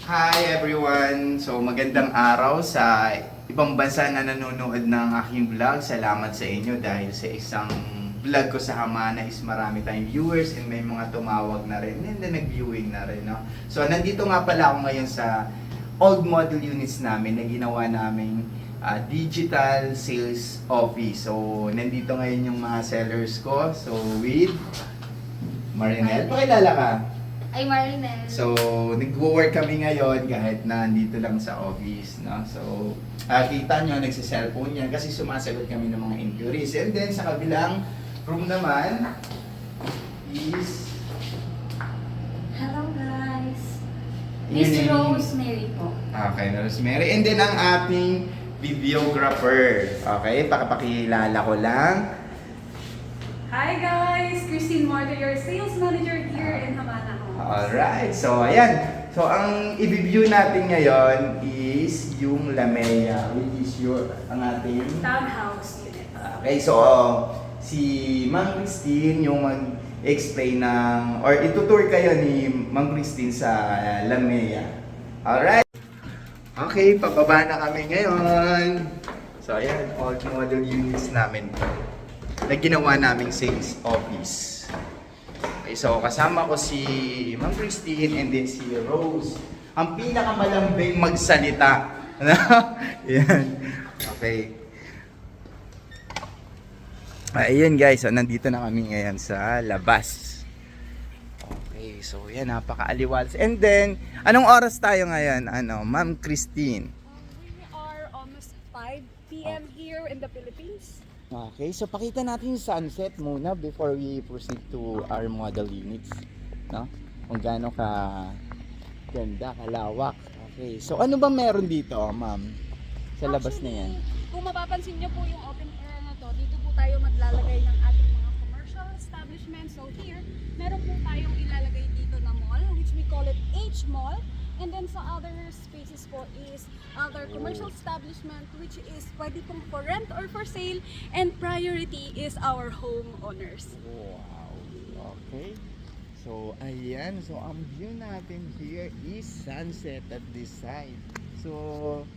Hi everyone! So magandang araw sa ibang bansa na nanonood ng aking vlog. Salamat sa inyo dahil sa isang vlog ko sa Hamana is marami tayong viewers and may mga tumawag na rin and then nag-viewing na rin. No? So nandito nga pala ako ngayon sa old model units namin na ginawa naming digital sales office. So nandito ngayon yung mga sellers ko. So with Marinel, pakilala ka. Ay, Marinel. So, nag-work kami ngayon kahit na nandito lang sa office, no? So, kita nyo, nagsa-cellphone yan kasi sumasagot kami ng mga inquiries. And then, sa kabilang room naman is... Hello, guys. Yun Miss yung- Rosemary po. Okay, Rosemary. And then, ang ating videographer. Okay, pakilala ko lang. Hi guys! Christine Morta, your sales manager here in Havana. Alright, so ayan. So, ang i-view natin ngayon is yung Lamea, which is ang ating... Townhouse unit. Okay, so si Ma'am Christine yung mag-explain ng, or itutour kayo ni Ma'am Christine sa Lamea. Alright? Okay, pababa na kami ngayon. So ayan, old model units namin na ginawa naming sales office. Okay, so kasama ko si Ma'am Christine and then si Rose. Ang pinakamalambing magsalita. Yan. Okay. Ayun guys, so nandito na kami ngayon sa labas. Okay, so yan, napaka-aliwalas. And then, anong oras tayo ngayon? Ma'am Christine? We are almost 5 p.m. here in the Philippines. Okay, so pakita natin yung sunset muna before we proceed to our model units. No? Kung gaano ka ganda, kalawak. Okay, so ano ba meron dito, ma'am? Sa labas na yan? Kung mapapansin niyo po yung open air na to, dito po tayo maglalagay ng ating mga commercial establishment. So here, meron po tayong ilalagay dito na mall, which we call it H Mall. And then sa other spaces po is other commercial establishment, which is pwede pong for rent or for sale, and priority is our homeowners. Wow. Okay. So, ayan. So, ang view natin here is sunset at this side. So,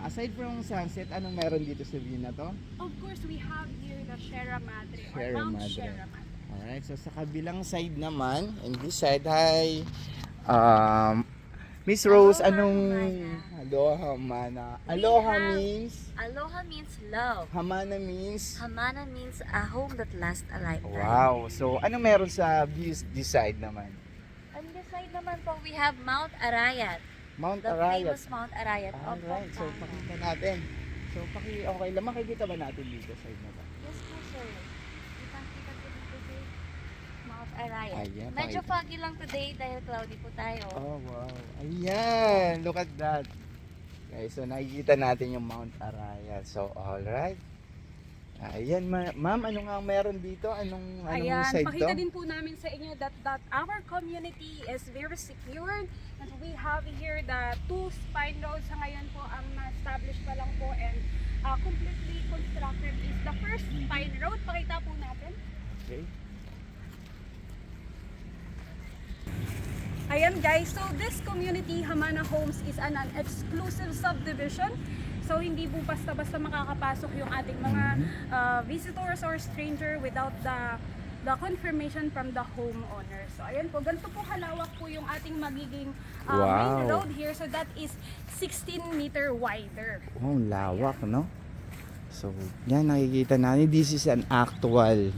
aside from sunset, anong meron dito sa view na to? Of course, we have here the Sierra Madre Sierra or Mount Madre. Sierra Madre. Alright. So, sa kabilang side naman, and this side, hi. Miss Rose, Aloha, anong... Hamana. Aloha, Mana. Aloha have- means... Aloha means love. Hamana means... Hamana means a home that lasts a lifetime. Wow. So, ano meron sa views this side naman? On this side naman po, we have Mount Arayat. Mount The Arayat. famous Mount Arayat of Alright. So, Pampanga. pakita natin. So, okay lang. Makikita ba natin dito side na ba? Yes po, sir. Kitang-kita po dito si Mount Arayat. Ayan, Medyo pakita. foggy lang today dahil cloudy po tayo. Oh, wow. Ayan. Look at that. Okay, so nakikita natin yung Mount Arayat. So, alright. Ayan, ma'am, ano nga meron dito? Anong Ayan, side to? pakita din po namin sa inyo that our community is very secured. And we have here the 2 spine roads sa ngayon po ang na-establish pa lang po and completely constructed is the first spine road. Pakita po natin. Okay. Ayan guys, so this community, Hamana Homes, is an exclusive subdivision. So hindi po basta-basta makakapasok yung ating mga visitors or stranger without the confirmation from the homeowner. So ayan po, ganito po kalawak po yung ating magiging main Wow. road here. So that is 16 meter wider. Oh, lawak, no? So, yan nakikita natin. This is an actual.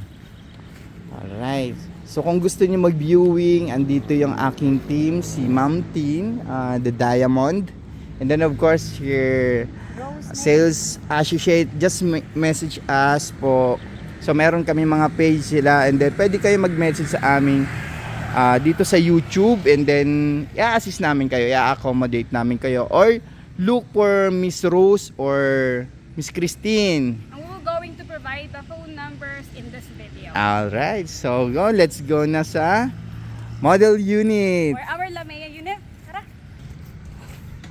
Alright. So, kung gusto niyo mag-viewing, andito yung aking team, si Ma'am Team, the Diamond. And then, of course, your Rosemary. sales associate, just message us po. So, meron kami mga page sila. And then, pwede kayo mag-message sa aming dito sa YouTube. And then, i-assist namin kayo, i-accommodate namin kayo. Or, look for Miss Rose or Miss Christine. And we're going to provide the phone numbers in this video. Alright, so let's go na sa model unit. For our Lamea unit, tara!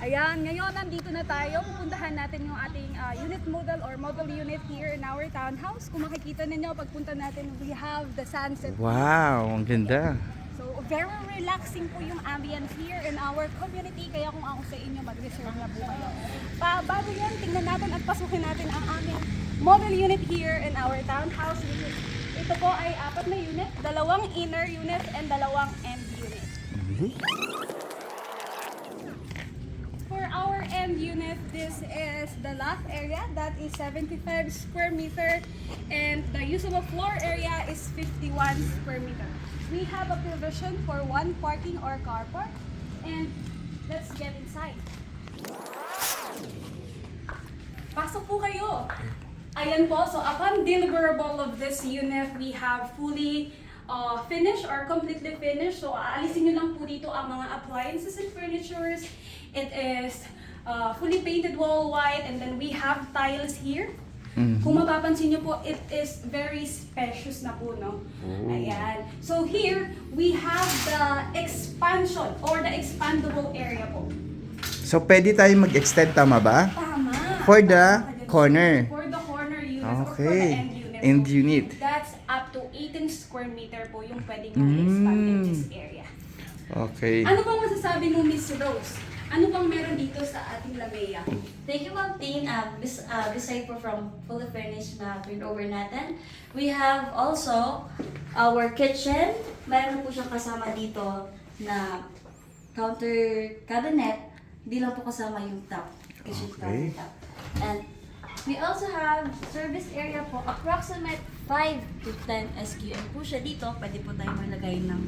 Ayan, ngayon nandito na tayo. Pupuntahan natin yung ating unit model or model unit here in our townhouse. Kung makikita ninyo, pagpunta natin, we have the sunset. Wow, ang ganda. So very relaxing po yung ambience here in our community. Kaya kung ako sa inyo, mag-reserve na po kayo. Bago yan, tingnan natin at pasukin natin ang aming model unit here in our townhouse. Ito po ay 4 na unit, 2 inner unit and 2 end unit. For our end unit, this is the loft area that is 75 square meter and the usable floor area is 51 square meter. We have a provision for 1 parking or car park and let's get inside. Pasok po kayo! Ayan po, so upon deliverable of this unit, we have fully finished or completely finished. So aalisin nyo lang po dito ang mga appliances and furnitures. It is fully painted wall white and then we have tiles here. Kung mapapansin nyo po, it is very spacious na po, no? Ayan. So here, we have the expansion or the expandable area po. So, pwede tayo mag-extend, tama ba? Tama. For the corner. For the corner unit or for the Okay. end unit. End So, unit. That's up to 18 square meter po yung pwedeng ma-expand in this area. Okay. Ano bang masasabi mo, Miss Rose? Ano bang meron dito sa ating Lamea? Thank you, Ma'am Ting. Beside po from fully furnished na turnover natin, we have also our kitchen. Meron po siyang kasama dito na counter cabinet. Hindi lang po kasama yung top. Kitchen Okay. countertop. And we also have service area po. Approximate 5 to 10 SQM po siya dito. Pwede po tayo maglagay ng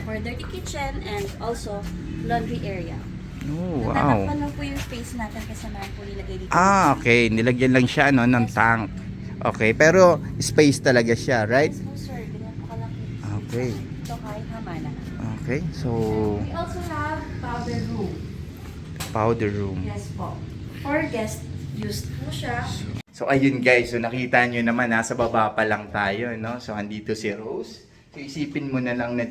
for dirty kitchen and also laundry area. Oh, wow. Tatakpan lang po yung space natin kasi meron po nilagay dito. Okay. Nilagyan lang siya, no, ng tank. Okay. Pero, space talaga siya, right? Yes po sir, ganyan po kalaki. Okay. Ito kahit hamana. Okay. So, We also have powder room. powder room. Yes po. For guest used po siya. So, ayun guys. So, nakita nyo naman, nasa baba pa lang tayo, no? So, andito si Rose. So, isipin mo na lang na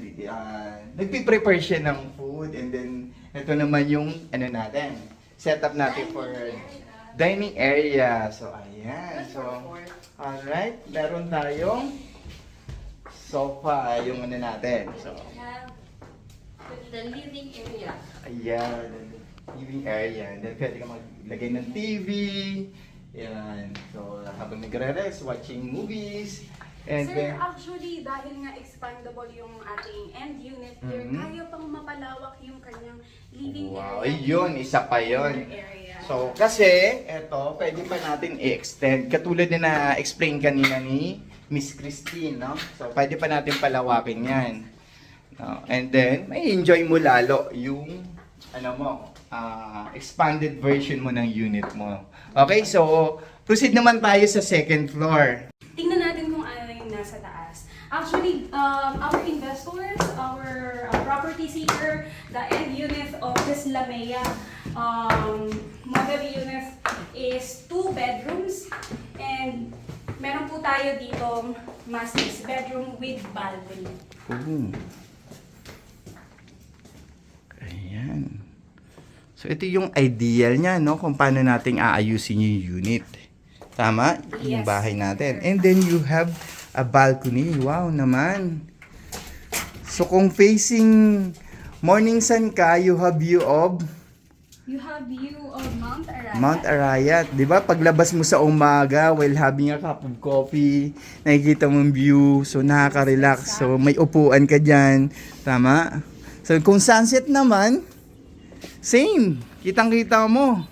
nagpiprepare siya ng food and then ito naman yung ano natin, setup natin for dining area. So, ayan. So, alright. Meron tayong sofa, yung ano natin. So, We have the living area. ayan. Living area. And then, pwede ka maglagay ng TV. Ayan. So, habang nagre-rest, watching movies. And Sir, then, actually, dahil nga expandable yung ating end unit here, kaya pang mapalawak yung kanyang living wow, area. yun, isa pa yun. Area. So, kasi, eto, pwede pa natin i-extend. Katulad na na-explain kanina ni Miss Christine, no? So, pwede pa natin palawakin yan. No? And then, may enjoy mo lalo yung, ano mo, expanded version mo ng unit mo. Okay, so, proceed naman tayo sa second floor. Tingnan natin kung ano yung nasa taas. Actually, our investors, our property seeker, the end unit of this Lamea model unit is 2 bedrooms and meron po tayo ditong master's bedroom with balcony. Ooh. Ayan. So, ito yung ideal niya, no? Kung paano nating aayusin yung unit. Tama? Yung Yes. bahay natin. And then, you have a balcony. Wow naman. So, kung facing morning sun ka, you have view of You have view of Mount Arayat. Mount Arayat. Di ba? Paglabas mo sa umaga while having a cup of coffee, nakikita mo yung view. So, nakaka-relax. So, may upuan ka dyan. Tama? So, kung sunset naman, same. Kitang-kita mo.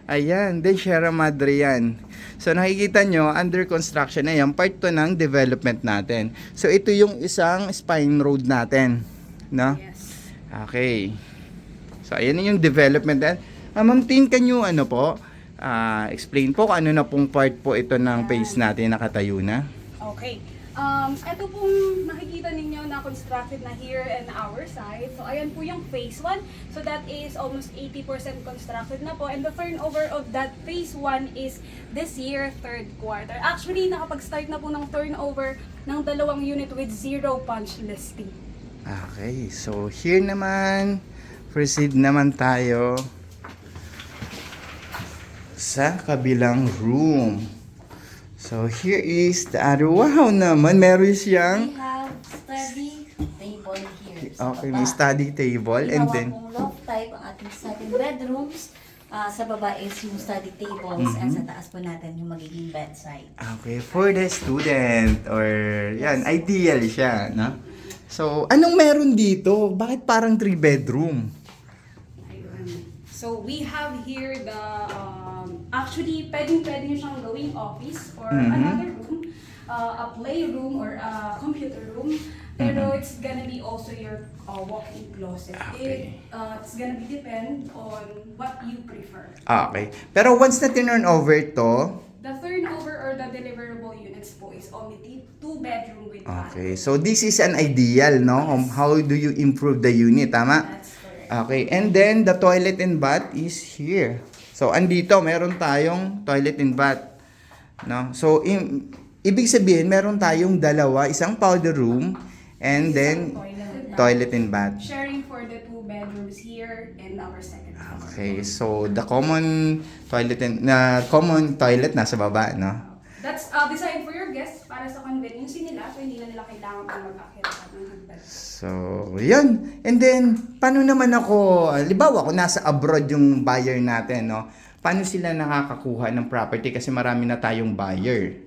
Ayan. Then, Sierra Madre yan. So, nakikita nyo, under construction na yan. Part to ng development natin. So, ito yung isang spine road natin. No? Yes. Okay. So, ayan yung development. Ma'am Ting, can you explain po kung ano na pong part po ito ng phase natin nakatayo na? Okay. Ito pong makikita ninyo na constructed na here in our side. So, ayan po yung phase 1. So, that is almost 80% constructed na po. And the turnover of that phase 1 is this year, third quarter. Actually, nakapag-start na po ng turnover ng 2 unit with 0 punch listing. Okay. So, here naman, proceed naman tayo sa kabilang room. So, here is the other. Wow naman, meron siyang We have study table here. Okay, may study table and then pong loft type ang ating second bedrooms. Sa baba is yung study tables and sa taas po natin yung magiging bedside. okay, for the student or yan, ideal siya, no? So, anong meron dito? Bakit parang 3 bedroom? So we have here the actually pwede nyo siyang gawing office or Mhm. another room, a playroom or a computer room. Pero it's gonna be also your walk-in closet. Okay. It's gonna be depend on what you prefer. Okay. Pero once na tinurn over to, The turnover or the deliverable units po is only 2 bedroom with okay, so this is an ideal, no? How do you improve the unit, tama? That's correct. Okay, and then the toilet and bath is here. So, andito, meron tayong toilet and bath. No? So, ibig sabihin, meron tayong dalawa, isang powder room, and then toilet and bath. Sharing for the 2 bedrooms here and our second floor. Okay, so the common toilet nasa baba, no? That's designed for your guests para sa convenience nila so hindi na nila kailangan pang mag-akit ng hagdan. So, yun. And then, paano naman ako, libawa kung nasa abroad yung buyer natin, no? Paano sila nakakakuha ng property kasi marami na tayong buyer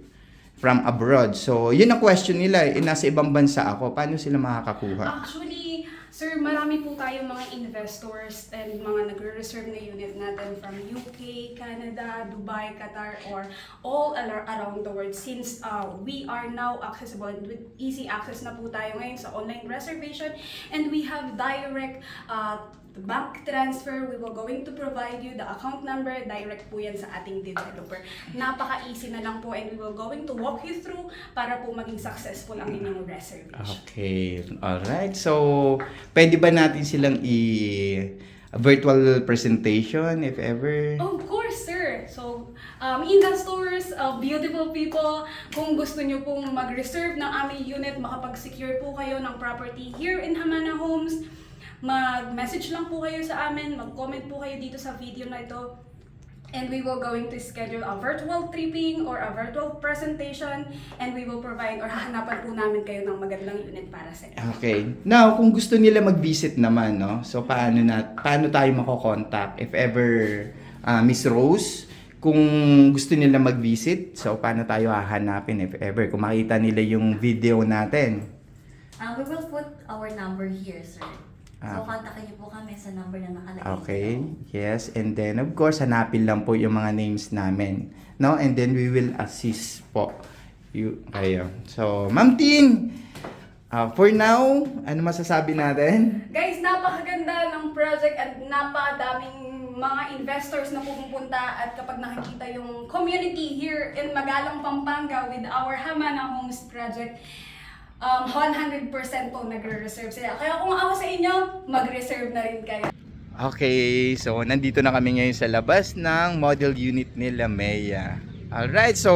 from abroad. So, yun ang question nila. Nasa ibang bansa ako. Paano sila makakakuha? Actually, sir, marami po tayong mga investors and mga nagre-reserve na unit natin from UK, Canada, Dubai, Qatar, or all around the world since we are now accessible with easy access na po tayo ngayon sa online reservation and we have direct bank transfer. We will going to provide you the account number. Direct po yan sa ating developer. Napaka-easy na lang po and we will going to walk you through para po maging successful ang inyong reservation. Okay. Alright. So, pwede ba natin silang virtual presentation if ever? Of course, sir. So, investors, beautiful people, kung gusto nyo pong mag-reserve ng aming unit, makapag-secure po kayo ng property here in Hamana Homes, mag-message lang po kayo sa amin, mag-comment po kayo dito sa video na ito. And we will going to schedule a virtual tripping or a virtual presentation and we will provide or hahanapan po namin kayo ng magandang unit para sa inyo. Okay. Now, kung gusto nila mag-visit naman, no? So, paano tayo mako-contact if ever Miss Rose, kung gusto nila mag-visit, so paano tayo hahanapin if ever kung makita nila yung video natin? We will put our number here, sir. So, kontakin niyo po kami sa number na nakalagay. Okay. Yes. And then, of course, hanapin lang po yung mga names namin. No? And then, we will assist po kayo. So, Ma'am Tin, for now, ano masasabi natin? Guys, napakaganda ng project at napakadaming mga investors na pupunta at kapag nakikita yung community here in Magalang, Pampanga with our Hamana Homes project, 100% po nagre-reserve sila. Kaya kung ako sa inyo, mag-reserve na rin kayo. Okay, so nandito na kami ngayon sa labas ng model unit ni Lamea. Alright, so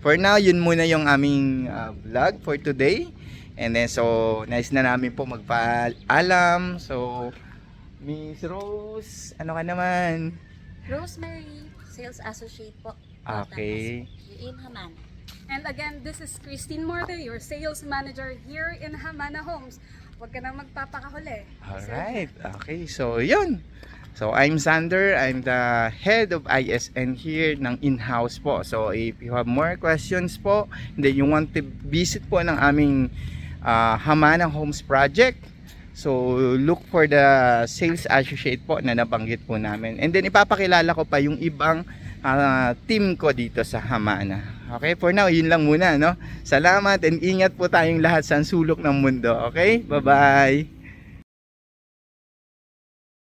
for now, yun muna yung aming vlog for today. And then, so nice na namin po magpaalam. So, Miss Rose, ano ka naman? Rosemary, Sales Associate po. Okay. In Hamana. And again, this is Christine Morte, your sales manager here in Hamana Homes. Huwag ka nang magpapakahuli. Alright, okay, so yun. So, I'm Sander, I'm the head of ISN here ng in-house po. So, if you have more questions po, and then you want to visit po ng aming Hamana Homes project, so look for the sales associate po na nabanggit po namin. And then, ipapakilala ko pa yung ibang team ko dito sa Hamana. Okay, for now, yun lang muna, no? Salamat and ingat po tayong lahat sa sulok ng mundo. Okay, bye-bye!